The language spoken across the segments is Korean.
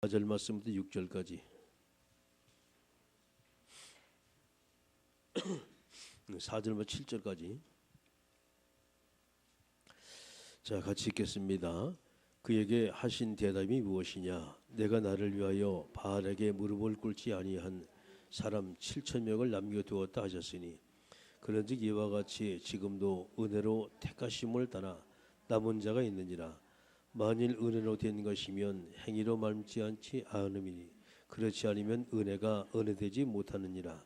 4절 말씀부터 6절까지 4절부터 7절까지 자 같이 읽겠습니다. 그에게 하신 대답이 무엇이냐? 내가 나를 위하여 바알에게 무릎을 꿇지 아니한 사람 7,000명을 남겨두었다 하셨으니 그런즉 이와 같이 지금도 은혜로 택하심을 따라 남은 자가 있느니라. 만일 은혜로 된 것이면 행위로 말미지 않지 않음이니 그렇지 않으면 은혜가 은혜되지 못하느니라.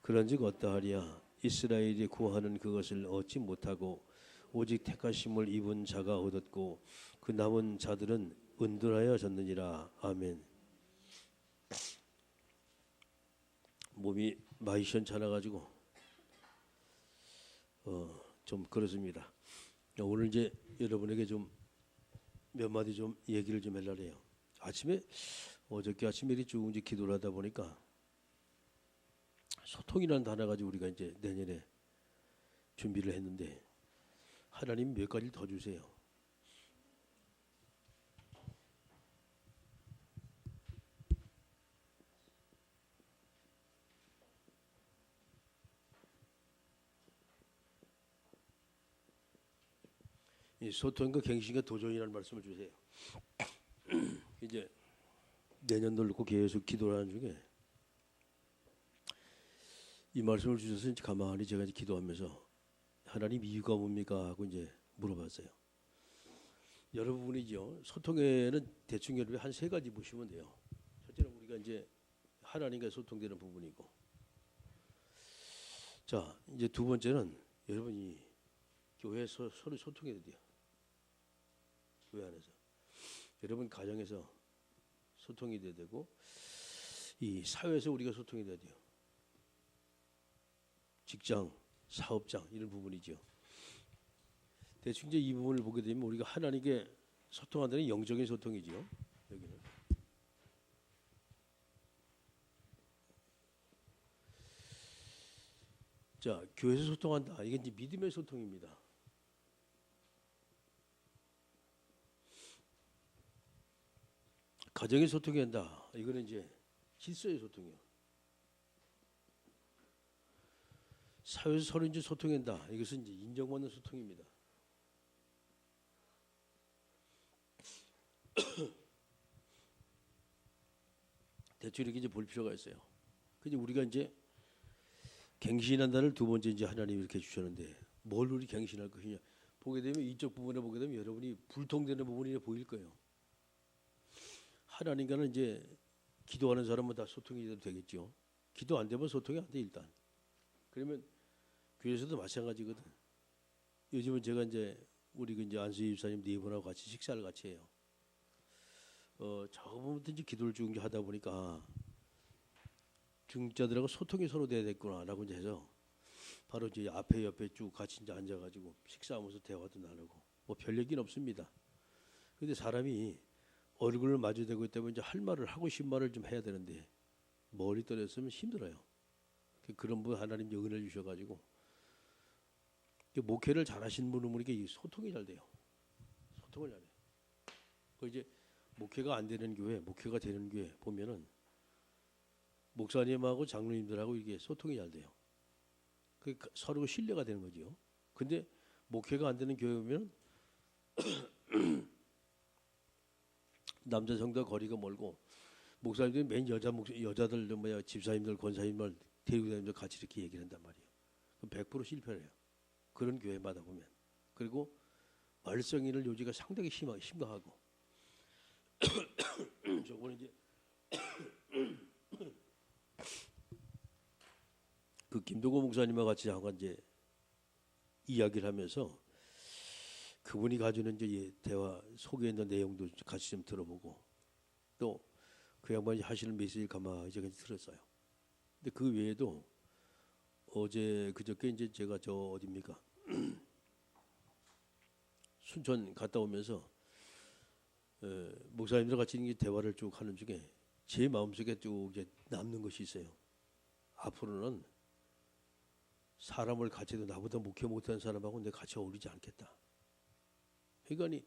그런즉 어떠하랴? 이스라엘이 구하는 그것을 얻지 못하고 오직 택하심을 입은 자가 얻었고 그 남은 자들은 은둔하여졌느니라. 아멘. 몸이 많이 시원찮아가지고 좀 그렇습니다. 오늘 이제 여러분에게 좀 몇 마디 좀 얘기를 좀 하려고 해요. 어저께 아침에 쭉 이제 기도를 하다 보니까 소통이라는 단어 가지고 우리가 이제 내년에 준비를 했는데 하나님 몇 가지를 더 주세요. 이 소통과 갱신과 도전이라는 말씀을 주세요. 이제 내년도 놓고 계속 기도를 하는 중에 이 말씀을 주셔서 이제 가만히 제가 이제 기도하면서 하나님 이유가 뭡니까 하고 이제 물어봤어요. 여러 부분이죠. 소통에는 대충 여러분 한 세 가지 보시면 돼요. 첫째는 우리가 이제 하나님과 소통되는 부분이고, 자 이제 두 번째는 여러분이 교회에서 서로 소통해야 돼요. 교회 안에서 여러분 가정에서 소통이 돼야 되고 이 사회에서 우리가 소통이 돼야 돼요. 직장, 사업장 이런 부분이죠. 대충 이제 이 부분을 보게 되면 우리가 하나님께 소통한다는 영적인 소통이죠. 여기는 자 교회에서 소통한다. 이게 이제 믿음의 소통입니다. 가정의 소통이 한다. 이거는 이제 질서의 소통이요. 사회에서 서로 이제 소통한다. 이것은 이제 인정받는 소통입니다. 대충 이렇게 이제 볼 필요가 있어요. 근데 우리가 이제 갱신한다를 두 번째 이제 하나님이 이렇게 주셨는데 뭘 우리 갱신할 것이냐 보게 되면 이쪽 부분에 보게 되면 여러분이 불통되는 부분이 보일 거예요. 하나님과는 이제 기도하는 사람은 다 소통이 돼도 되겠죠. 기도 안 되면 소통이 안 돼 일단. 그러면 교회에서도 마찬가지거든. 요즘은 제가 이제 우리 이제 안수희 집사님 네 분하고 같이 식사를 같이 해요. 저번부터 이제 기도를 쭉 하다 보니까 중자들하고 소통이 서로 돼야 됐구나라고 이제 해서 바로 이제 앞에 옆에 쭉 같이 이제 앉아가지고 식사하면서 대화도 나누고 뭐 별 얘기는 없습니다. 근데 사람이 얼굴을 마주대고 있다면 이제 할 말을 하고 싶은 말을 좀 해야 되는데 멀리 떨어졌으면 힘들어요. 그런 분 하나님 은혜를 주셔가지고 목회를 잘하시는 분은 이렇게 소통이 잘 돼요. 소통을 잘해요. 그 이제 목회가 안 되는 교회, 목회가 되는 교회 보면은 목사님하고 장로님들하고 이게 소통이 잘 돼요. 그 서로 신뢰가 되는 거죠. 근데 목회가 안 되는 교회 보면 남자 성도와 거리가 멀고 목사님들이 맨 여자들 집사님들 권사님들 데리고 다니면서 같이 이렇게 얘기를 한단 말이에요. 그럼 100% 실패를 해요. 그런 교회마다 보면. 그리고 말썽이를 요지가 상당히 심각하고 저번에 이제 그 김동호 목사님과 같이 한번 이제 이야기를 하면서 그분이 가지는 이제 대화 속에 있는 내용도 같이 좀 들어보고 또 그 양반이 하시는 메시지를 가만히 제가 들었어요. 근데 그 외에도 어제 그저께 이제 제가 저 어디입니까 순천 갔다 오면서 목사님들 같이 이제 대화를 쭉 하는 중에 제 마음속에 쭉 이제 남는 것이 있어요. 앞으로는 사람을 같이 해도 나보다 목회 못하는 사람하고 내가 같이 어울리지 않겠다. 그러니까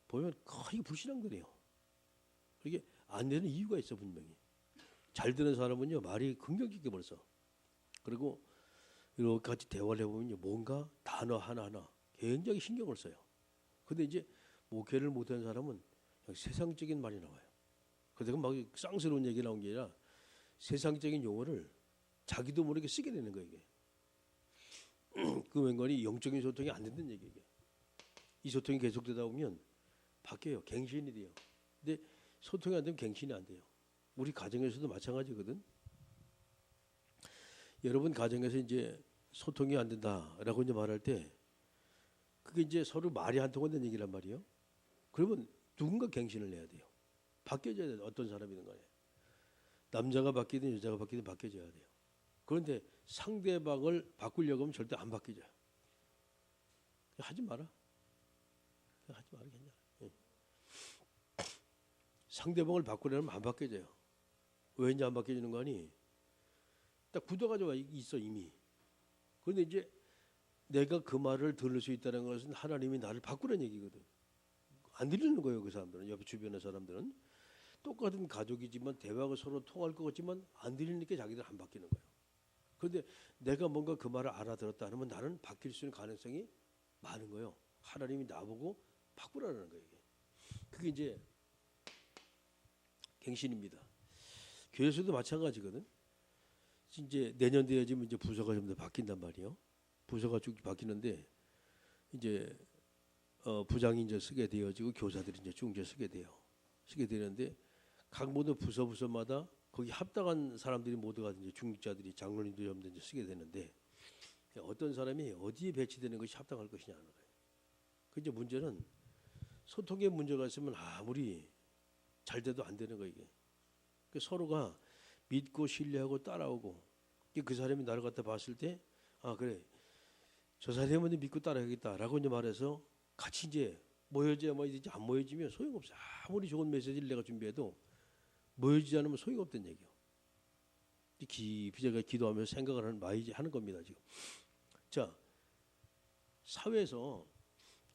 보면 거의 불신앙들이에요. 이게 안 되는 이유가 있어 분명히. 잘 되는 사람은요 말이 긍정적이게 벌써. 그리고 이렇게 같이 대화를 해보면요 뭔가 단어 하나하나 굉장히 신경을 써요. 근데 이제 목회를 못하는 사람은 그냥 세상적인 말이 나와요. 그래서 막 쌍스러운 얘기 나온 게 아니라 세상적인 용어를 자기도 모르게 쓰게 되는 거예요. 이게. 그 웬간히 영적인 소통이 안 된다는 얘기예요. 이 소통이 계속되다 보면 바뀌어요. 갱신이 돼요. 근데 소통이 안 되면 갱신이 안 돼요. 우리 가정에서도 마찬가지거든. 여러분 가정에서 이제 소통이 안 된다라고 이제 말할 때 그게 이제 서로 말이 안 통한다는 얘기란 말이에요. 그러면 누군가 갱신을 해야 돼요. 바뀌어져야 돼요. 어떤 사람이든 간에. 남자가 바뀌든 여자가 바뀌든 바뀌어져야 돼요. 그런데 상대방을 바꾸려고 하면 절대 안 바뀌져요. 하지 마라. 하지 마라. 괜찮아. 예. 상대방을 바꾸려면 안 바뀌어져요. 왠지 안 바뀌어지는 거 아니? 딱 굳어가지고 있어 이미. 그런데 이제 내가 그 말을 들을 수 있다는 것은 하나님이 나를 바꾸라는 얘기거든. 안 들리는 거예요. 그 사람들은. 옆에 주변의 사람들은. 똑같은 가족이지만 대화가 서로 통할 것 같지만 안 들리니까 자기들 안 바뀌는 거예요. 그런데 내가 뭔가 그 말을 알아들었다 하면 나는 바뀔 수 있는 가능성이 많은 거예요. 하나님이 나보고 바꾸라는 거예요. 그게 이제 갱신입니다. 교회에서도 마찬가지거든. 이제 내년 되어지면 이제 부서가 좀 더 바뀐단 말이에요. 부서가 쭉 바뀌는데 이제 부장이 이제 쓰게 되어지고 교사들이 이제 쭉 이제 쓰게 돼요. 쓰게 되는데 각 모든 부서마다 거기 합당한 사람들이 모두가 이제 중직자들이 장로님들 염두 이제 쓰게 되는데 어떤 사람이 어디에 배치되는 것이 합당할 것이냐는 거예요. 그 이제 문제는 소통에 문제가 있으면 아무리 잘 돼도 안 되는 거예요. 이게. 그 서로가 믿고 신뢰하고 따라오고 그 사람이 나를 갖다 봤을 때 아 그래 저 사람은 믿고 따라야겠다라고 이제 말해서 같이 이제 모여져야만 이제 안 모여지면 소용없어. 아무리 좋은 메시지를 내가 준비해도 모여지지 않으면 소용없다는 얘기예요. 깊이 제가 기도하면서 생각을 하는 겁니다 지금. 자 사회에서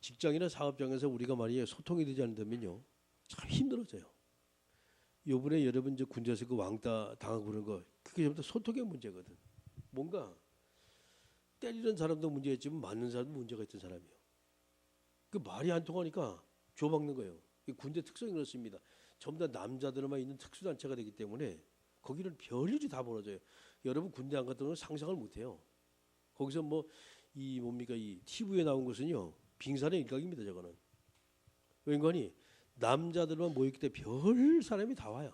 직장이나 사업장에서 우리가 만약에 소통이 되지 않는다면요 참 힘들어져요. 요번에 여러분 이제 군대에서 그 왕따 당하고 그런 거 그게 전부 다 소통의 문제거든. 뭔가 때리는 사람도 문제였지만 맞는 사람도 문제가 있던 사람이에요. 그 말이 안 통하니까 줘박는 거예요. 군대 특성이 그렇습니다. 전부 다 남자들만 있는 특수단체가 되기 때문에 거기는 별일이 다 벌어져요. 여러분 군대 안 갔다 오면 상상을 못해요. 거기서 뭐 이 뭡니까 이 TV에 나온 것은요 빙산의 일각입니다. 저거는 웬간히 남자들만 모였기 때문에 별 사람이 다 와요.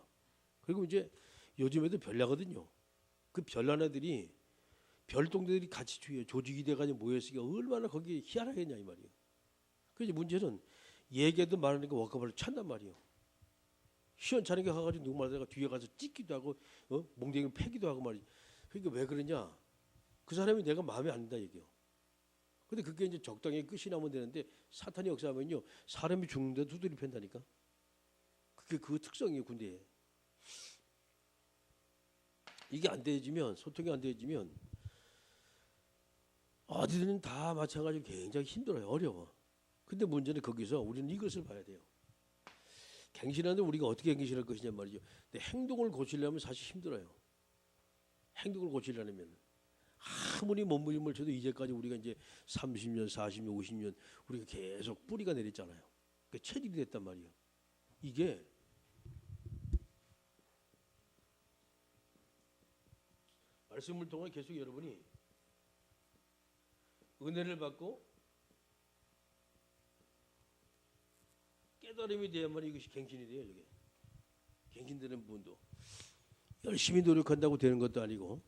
그리고 이제 요즘에도 별나거든요. 그 별난 애들이 별동들이 같이 조직이 돼가지고 모였으니까 얼마나 거기 희한하겠냐 이 말이에요. 그래서 문제는 얘기도 많으니까 워커발을 찬단 말이에요. 시원찮게 가가지고 누구 말다가 뒤에 가서 찍기도 하고 몽둥이를 패기도 하고 말이죠. 그러니까 왜 그러냐? 그 사람이 내가 마음에 안 든다 얘기요. 근데 그게 이제 적당히 끝이 나면 되는데 사탄이 역사하면요 사람이 죽는데 두드리 팬다니까. 그게 그 특성이에요 군대에. 이게 안 되어지면 소통이 안 되어지면 어디든 다 마찬가지로 굉장히 힘들어요. 어려워. 근데 문제는 거기서 우리는 이것을 봐야 돼요. 갱신하는데 우리가 어떻게 갱신할 것이냐 말이죠. 근데 행동을 고치려면 사실 힘들어요. 행동을 고치려면 아무리 몸부림을 쳐도 이제까지 우리가 이제 30년, 40년, 50년 우리가 계속 뿌리가 내렸잖아요. 그러니까 체질이 됐단 말이에요. 이게 말씀을 통해 계속 여러분이 은혜를 받고 깨달음이 돼야만 이것이 갱신이 돼요. 이게 갱신되는 부분도 열심히 노력한다고 되는 것도 아니고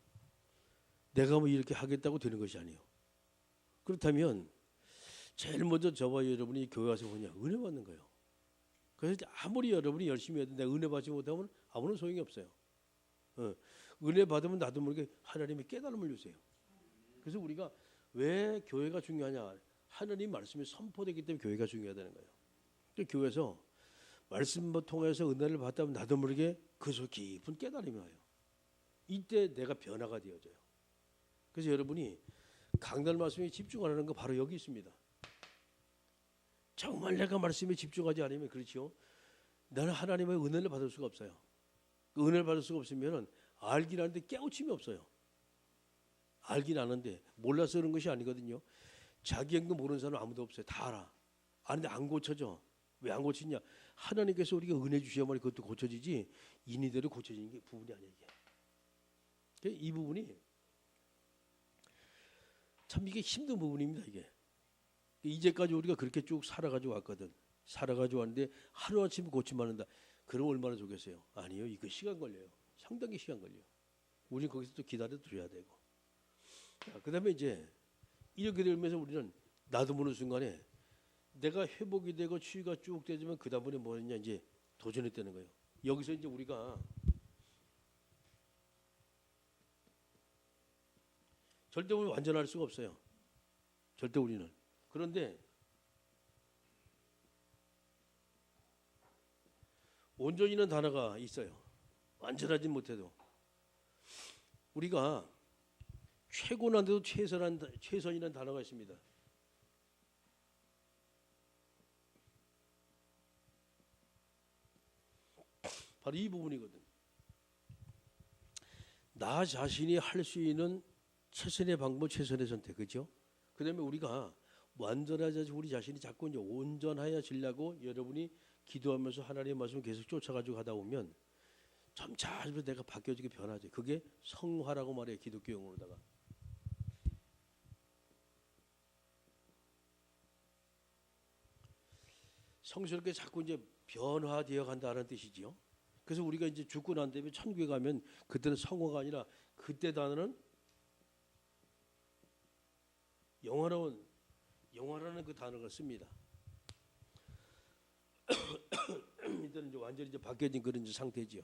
내가 뭐 이렇게 하겠다고 되는 것이 아니에요. 그렇다면 제일 먼저 저와 여러분이 교회 와서 뭐냐 은혜 받는 거예요. 그래서 아무리 여러분이 열심히 해도 내가 은혜 받지 못하면 아무런 소용이 없어요. 은혜 받으면 나도 모르게 하나님이 깨달음을 주세요. 그래서 우리가 왜 교회가 중요하냐? 하나님 말씀이 선포되기 때문에 교회가 중요하다는 거예요. 교회에서 말씀을 통해서 은혜를 받다면 나도 모르게 그 속 깊은 깨달음이 와요. 이때 내가 변화가 되어져요. 그래서 여러분이 강단 말씀에 집중하는 거 바로 여기 있습니다. 정말 내가 말씀에 집중하지 않으면 그렇죠. 나는 하나님의 은혜를 받을 수가 없어요. 그 은혜를 받을 수가 없으면 알긴 아는데 깨우침이 없어요. 알긴 아는데 몰라서 그런 것이 아니거든요. 자기 행동 모르는 사람 아무도 없어요. 다 알아. 아는데 안 고쳐져. 왜 안 고치냐? 하나님께서 우리가 은혜 주셔야만 그것도 고쳐지지 인위대로 고쳐지는 게 부분이 아니에요. 이 부분이 참 이게 힘든 부분입니다. 이게 이제까지 우리가 그렇게 쭉 살아가지고 왔거든. 살아가지고 왔는데 하루아침에 고치면 한다. 그럼 얼마나 좋겠어요? 아니요. 이거 시간 걸려요. 상당히 시간 걸려요. 우리는 거기서 또 기다려줘야 되고. 그 다음에 이제 이렇게 되면서 우리는 나도 모르는 순간에 내가 회복이 되고 치유가 쭉 되지만 그 다음에 뭐냐 이제 도전했다는 거예요. 여기서 이제 우리가 절대 우리 완전할 수가 없어요. 절대 우리는. 그런데 온전히는 단어가 있어요. 완전하지 못해도 우리가 최고난데도 최선이라는 단어가 있습니다. 바로 이 부분이거든. 나 자신이 할 수 있는 최선의 방법, 최선의 선택, 그렇죠? 그다음에 우리가 완전하자 우리 자신이 자꾸 이제 온전하여지려고 여러분이 기도하면서 하나님의 말씀을 계속 쫓아가지고 하다 보면 점차 내가 바뀌어지게 변하죠. 그게 성화라고 말해요. 기독교 용어로다가. 성스럽게 자꾸 이제 변화되어 간다는 뜻이지요. 그래서 우리가 이제 죽고 난 다음에 천국에 가면 그때는 성화가 아니라 그때 단어는 영화라는 그 단어를 씁니다. 이때는 이제 완전히 이제 바뀌어진 그런 이제 상태지요.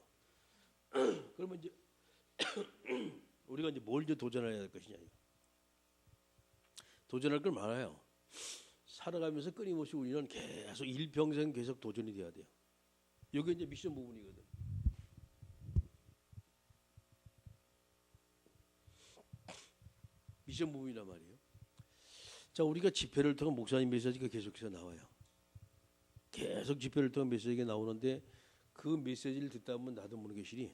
그러면 이제 우리가 이제 뭘 이제 도전해야 될 것이냐. 도전할 걸 많아요. 살아가면서 끊임없이 우리는 계속 일평생 계속 도전이 돼야 돼요. 이게 이제 미션 부분이거든. 미션 부분이란 말이에요. 자, 우리가 집회를 통한 목사님 메시지가 계속해서 나와요. 계속 집회를 통한 메시지가 나오는데 그 메시지를 듣다 보면 나도 모르게 시리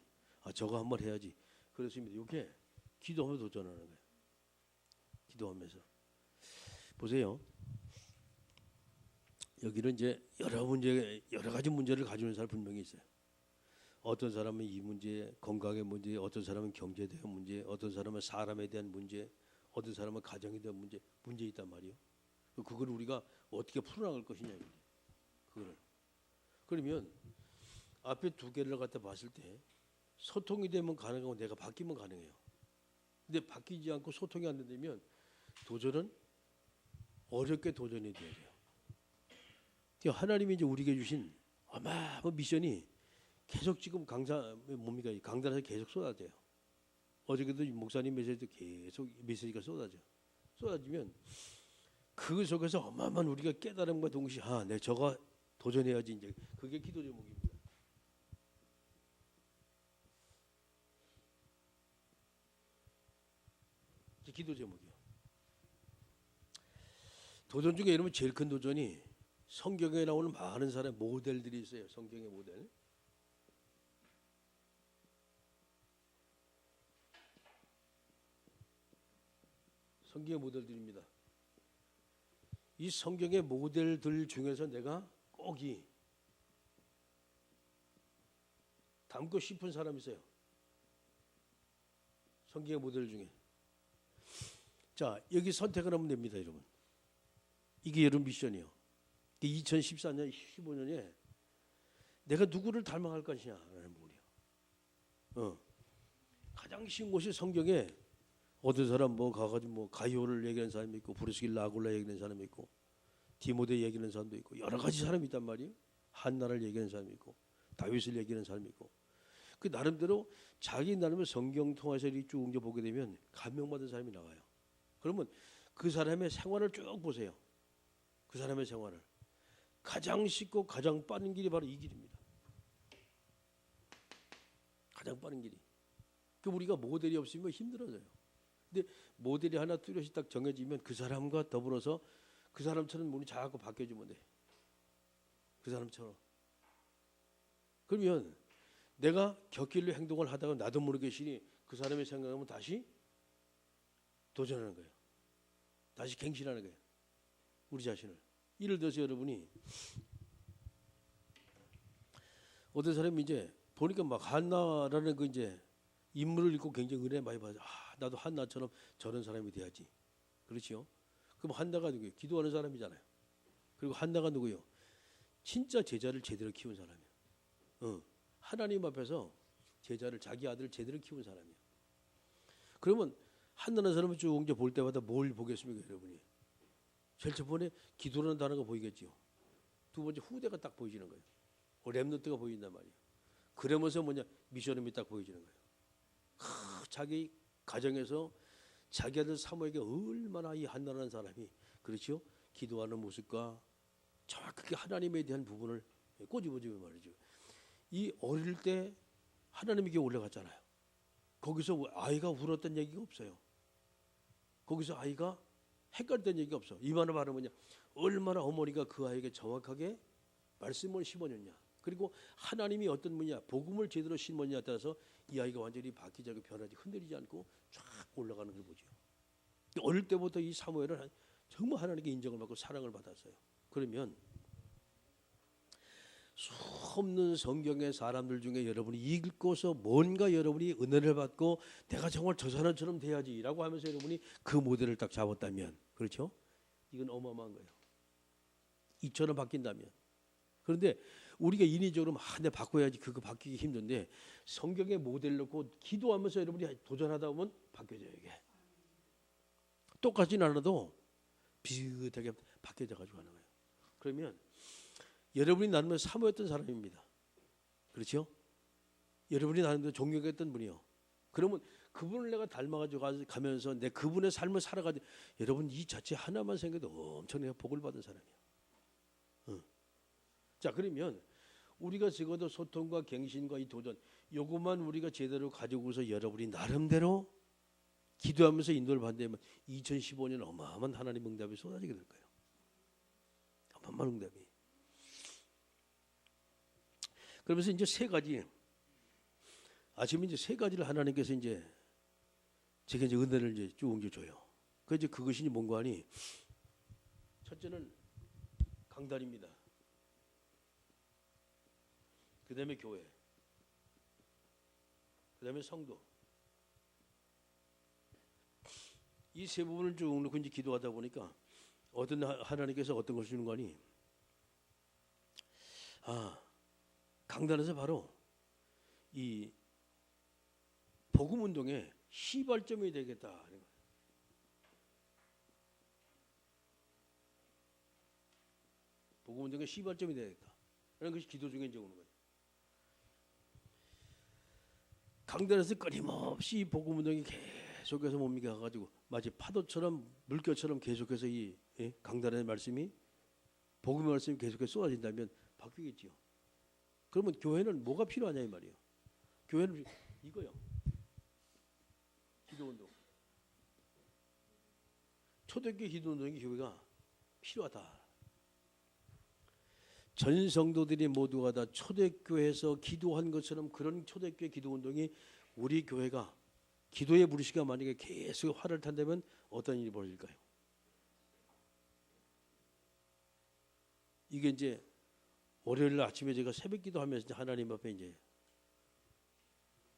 저거 한번 해야지. 그렇습니다. 이게 기도하면서 도전하는 거예요. 기도하면서. 보세요. 여기는 이제 여러 가지 문제를 가지고 있는 사람 분명히 있어요. 어떤 사람은 이 문제, 건강의 문제, 어떤 사람은 경제에 대한 문제, 어떤 사람은 사람에 대한 문제, 어떤 사람은 가정에 대한 문제 있단 말이에요. 그걸 우리가 어떻게 풀어나갈 것이냐. 그거를. 그러면 앞에 두 개를 갖다 봤을 때 소통이 되면 가능하고 내가 바뀌면 가능해요. 근데 바뀌지 않고 소통이 안 된다면 도전은 어렵게 도전이 돼야 돼요. 하나님이 이제 우리에게 주신 어마어마한 미션이 계속 지금 강단에서 계속 쏟아져요. 어저께도 목사님 메시지도 계속 메시지가 쏟아지면 그 속에서 어마어마한 우리가 깨달음과 동시에 내가 저거 도전해야지. 이제 그게 기도 제목입니다. 기도 제목이요. 도전 중에 여러분 제일 큰 도전이 성경에 나오는 많은 사람의 모델들이 있어요. 성경의 모델. 성경의 모델들입니다. 이 성경의 모델들 중에서 내가 꼭 닮고 싶은 사람이 있어요. 성경의 모델 중에. 자, 여기 선택을 하면 됩니다, 여러분. 이게 여러분 미션이요. 2014년, 15년에 내가 누구를 닮아갈 것이냐라는 부분이요. 가장 쉬운 곳이 성경에 어떤 사람 가가지고 가요를 얘기하는 사람이 있고 브루스길 라굴라 얘기하는 사람이 있고 디모데 얘기하는 사람도 있고 여러 가지 사람이 있단 말이에요. 한나를 얘기하는 사람이 있고 다윗을 얘기하는 사람이 있고 그 나름대로 자기 나름의 성경 통해서 쭉 보게 되면 감명받은 사람이 나와요. 그러면 그 사람의 생활을 쭉 보세요. 그 사람의 생활을 가장 쉽고 가장 빠른 길이 바로 이 길입니다. 가장 빠른 길이. 그 우리가 모델이 없으면 힘들어져요. 근데 모델이 하나 뚜렷이 딱 정해지면 그 사람과 더불어서 그 사람처럼 우리 자꾸 바뀌어주면 돼. 그 사람처럼. 그러면 내가 곁길로 행동을 하다가 나도 모르게 신이 그 사람의 생각하면 다시 도전하는 거예요. 다시 갱신하는 거예요. 우리 자신을. 예를 들어서 여러분이 어떤 사람이 이제 보니까 막 한나라는 그 이제 인물을 읽고 굉장히 은혜 많이 받아. 나도 한나처럼 저런 사람이 돼야지. 그렇죠? 그럼 한나가 누구예요? 기도하는 사람이잖아요. 그리고 한나가 누구예요? 진짜 제자를 제대로 키운 사람이에요. 하나님 앞에서 제자를 자기 아들을 제대로 키운 사람이에요. 그러면 한나라는 사람을 쭉 이제 볼 때마다 뭘 보겠습니까, 여러분이? 제일 첫 번째 기도라는 단어가 보이겠죠. 두 번째 후대가 딱 보이시는 거예요. 렘넌트가 보인단 말이에요. 그러면서 뭐냐 미션음이 딱 보여지는 거예요. 자기 가정에서 자기 아들 사모에게 얼마나 이 한나라는 사람이 그렇죠? 기도하는 모습과 정확하게 하나님에 대한 부분을 꼬집어주면 말이죠. 이 어릴 때 하나님에게 올라갔잖아요. 거기서 아이가 울었던 얘기가 없어요. 거기서 아이가 헷갈렸던 얘기가 없어. 이 말은 바로 뭐냐? 얼마나 어머니가 그 아이에게 정확하게 말씀을 심어줬냐. 그리고 하나님이 어떤 분이냐, 복음을 제대로 심었냐에 따라서 이 아이가 완전히 바뀌지 않고 변하지 흔들리지 않고 쫙 올라가는 걸 보죠. 어릴 때부터 이 사무엘은 정말 하나님께 인정을 받고 사랑을 받았어요. 그러면 수없는 성경의 사람들 중에 여러분이 읽고서 뭔가 여러분이 은혜를 받고 내가 정말 저 사람처럼 돼야지라고 하면서 여러분이 그 모델을 딱 잡았다면, 그렇죠? 이건 어마어마한 거예요. 이처럼 바뀐다면. 그런데 우리가 인위적으로 내 바꿔야지 그거 바뀌기 힘든데 성경의 모델을 놓고 기도하면서 여러분이 도전하다 보면 바뀌어져요. 이게 똑같진 않아도 비슷하게 바뀌어져 가지고 하는 거예요. 그러면 여러분이 나름대로 사모했던 사람입니다. 그렇죠? 여러분이 나름대로 존경했던 분이요. 그러면 그분을 내가 닮아가지고 가면서 내 그분의 삶을 살아가지고 여러분 이 자체 하나만 생겨도 엄청나게 복을 받은 사람이에요. 자, 그러면 우리가 적어도 소통과 갱신과 이 도전 요것만 우리가 제대로 가지고서 여러분이 나름대로 기도하면서 인도를 받는다면 2015년 어마어마한 하나님 응답이 쏟아지게 될 거예요. 어마어마한 응답이. 그러면서 이제 세 가지 아침에 이제 세 가지를 하나님께서 이제 제가 이제 은혜를 이제 쭉 옮겨줘요. 그 이제 그것이 뭔가 하니 첫째는 강단입니다. 그 다음에 교회, 그 다음에 성도. 이 세 부분을 쭉 놓고 이제 기도하다 보니까 어떤 하나님께서 어떤 것을 주는 거니? 강단에서 바로 이 복음 운동의 시발점이 되겠다 하는 거예요. 복음 운동의 시발점이 되겠다. 라는 것이 기도 중에 이제 오는 거예요. 강단에서 끊임없이 복음 운동이 계속해서 몸이가 가지고 마치 파도처럼 물결처럼 계속해서 이 강단의 말씀이 복음의 말씀이 계속해서 쏟아진다면 바뀌겠지요. 그러면 교회는 뭐가 필요하냐 이 말이에요. 교회는 이거요. 기도운동. 초대교회 기도운동이 교회가 필요하다. 전 성도들이 모두가 다 초대교회에서 기도한 것처럼 그런 초대교회 기도운동이 우리 교회가 기도의 불씨가 만약에 계속 활을 탄다면 어떤 일이 벌어질까요? 이게 이제 월요일 아침에 제가 새벽 기도하면서 이제 하나님 앞에 이제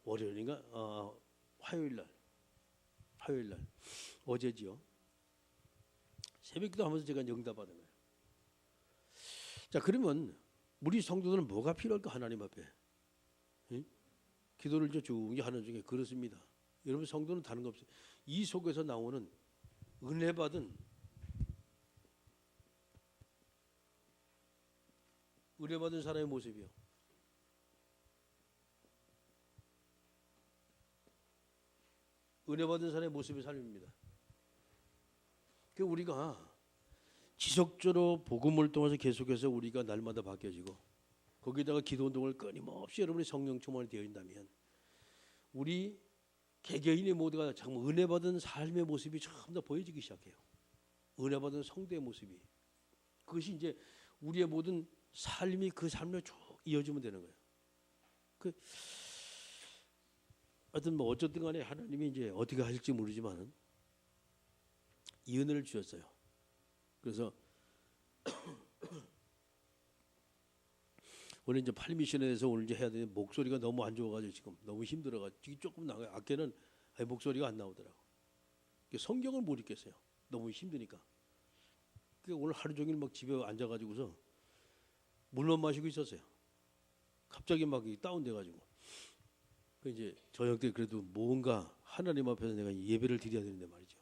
월요일인가 화요일 날 어제지요. 새벽 기도하면서 제가 응답받은 거예요. 자, 그러면 우리 성도들은 뭐가 필요할까 하나님 앞에? 기도를 이제 쭉 하는 중에 그렇습니다. 여러분 성도는 다른 거 없어요. 이 속에서 나오는 은혜 받은 사람의 모습이요. 은혜 받은 사람의 모습의 삶입니다. 그 우리가 지속적으로 복음을 통해서 계속해서 우리가 날마다 바뀌어지고 거기다가 기도운동을 끊임없이 여러분이 성령 충만이 되어 있다면 우리 개개인의 모두가 정말 은혜 받은 삶의 모습이 처음 더 보여지기 시작해요. 은혜 받은 성도의 모습이. 그것이 이제 우리의 모든 삶이 그 삶으로 쭉 이어지면 되는 거예요. 하여튼 뭐 어쨌든 간에 하나님이 이제 어떻게 하실지 모르지만 이 은혜를 주셨어요. 그래서 오늘 이제 팔미션에 대해서 오늘 이제 해야 되는데 목소리가 너무 안 좋아가지고 지금 너무 힘들어가지고 조금 나가요. 아까는 목소리가 안 나오더라고. 성경을 못 읽겠어요. 너무 힘드니까. 오늘 하루 종일 막 집에 앉아가지고서 물만 마시고 있었어요. 갑자기 막 다운돼가지고. 이제 저녁 때 그래도 뭔가 하나님 앞에서 내가 예배를 드려야 되는데 말이죠.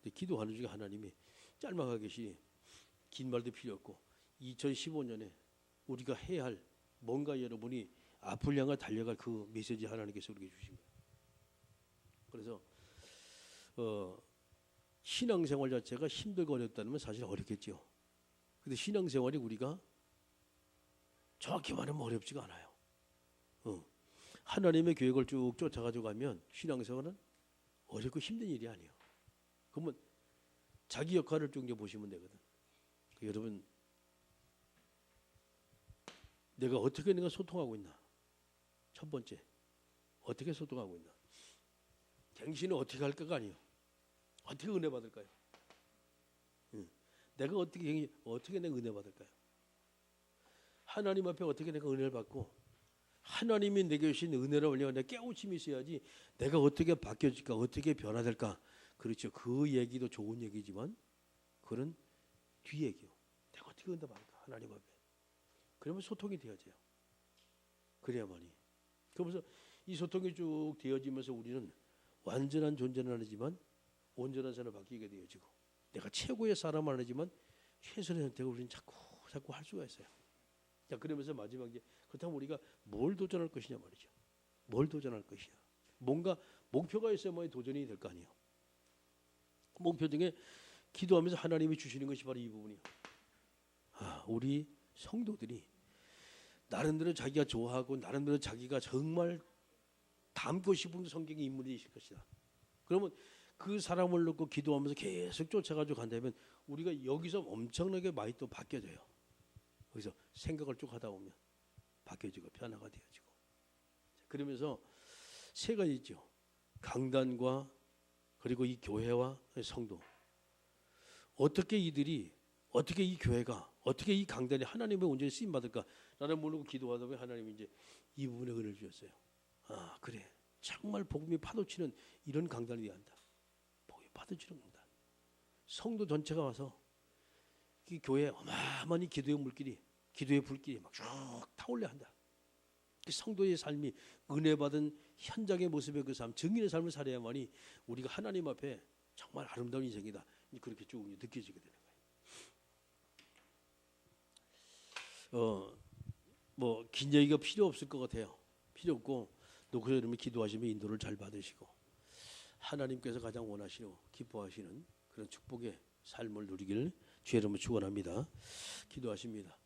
근데 기도하는 중에 하나님이 짤막하게 긴 말도 필요 없고 2015년에 우리가 해야 할 뭔가 여러분이 앞을 향해 달려갈 그 메시지 하나님께서 우리에게 주신 거예요. 그래서 신앙생활 자체가 힘들고 어렵다면 사실 어렵겠죠. 근데 신앙생활이 우리가 정확히 말하면 어렵지가 않아요. 하나님의 계획을 쭉 쫓아가지고 가면 신앙생활은 어렵고 힘든 일이 아니에요. 그러면 자기 역할을 쭉 이제 보시면 되거든. 여러분, 내가 어떻게 내가 소통하고 있나? 첫 번째, 어떻게 소통하고 있나? 당신은 어떻게 할까가 아니에요. 어떻게 은혜 받을까요? 내가 어떻게 내가 은혜 받을까요? 하나님 앞에 어떻게 내가 은혜를 받고 하나님이 내게 주신 은혜를 올려 내 깨우침이 있어야지 내가 어떻게 바뀌어질까, 어떻게 변화될까. 그렇죠. 그 얘기도 좋은 얘기지만 그런 뒤 얘기요. 내가 어떻게 은혜 받을까 하나님 앞에. 그러면 소통이 되어져요. 그래야만이. 그러면서 이 소통이 쭉 되어지면서 우리는 완전한 존재는 아니지만 온전한 사람을 바뀌게 되어지고 내가 최고의 사람은 아니지만 최선의 선택을 우리는 자꾸 할 수가 있어요. 자, 그러면서 마지막에 그렇다면 우리가 뭘 도전할 것이냐 말이죠. 뭘 도전할 것이냐. 뭔가 목표가 있어야만 도전이 될 거 아니에요. 목표 중에 기도하면서 하나님이 주시는 것이 바로 이 부분이에요. 우리 성도들이 나름대로 자기가 좋아하고 나름대로 자기가 정말 닮고 싶은 성경의 인물이 있을 것이다. 그러면 그 사람을 놓고 기도하면서 계속 쫓아가지고 간다면 우리가 여기서 엄청나게 많이 또 바뀌어져요. 그래서 생각을 쭉 하다 보면 바뀌어지고 변화가 되어지고. 그러면서 세 가지 있죠. 강단과 그리고 이 교회와 성도. 어떻게 이 교회가 어떻게 이 강단이 하나님의 온전히 쓰임 받을까? 나는 모르고 기도하다 보면 하나님이 이제 이 부분에 은혜를 주셨어요. 그래. 정말 복음이 파도치는 이런 강단이 돼야 한다. 복음이 파도치는 강단. 성도 전체가 와서 이 교회에 어마어마한 기도의 물길이, 기도의 불길이 막 쭉 타올려 한다. 그 성도의 삶이 은혜 받은 현장의 모습의 그 삶, 증인의 삶을 살아야만이 우리가 하나님 앞에 정말 아름다운 인생이다. 그렇게 쭉 느껴지게 되는 거예요. 뭐 긴 얘기가 필요 없을 것 같아요. 필요 없고 놓고서 여러분 기도하시면 인도를 잘 받으시고 하나님께서 가장 원하시고 기뻐하시는 그런 축복의 삶을 누리기를 주의 이름으로 축원합니다. 기도하십니다.